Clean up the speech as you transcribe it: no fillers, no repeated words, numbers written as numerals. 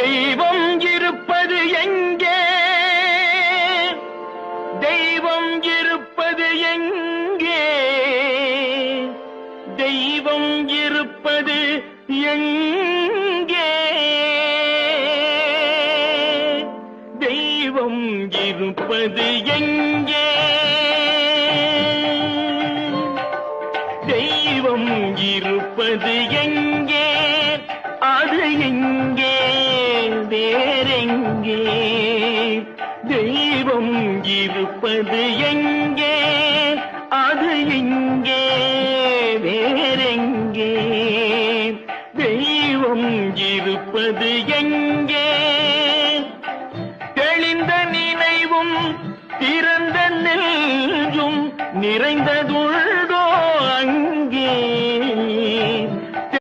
தெய்வம் இருப்பது எங்கே? தெய்வம் இருப்பது எங்கே? தெய்வம் இருப்பது எங்கே? தெய்வம் இருப்பது எங்கே? தெய்வம் இருப்பது எங்கே? அது எங்கே? வேறெங்கே? தெய்வம் இருப்பது எங்கே? அது எங்கே? வேறெங்கே? தெய்வம் இருப்பது எங்கே? தெளிந்த நினைவும் திறந்த நெஞ்சும் நிறைந்ததுள்ள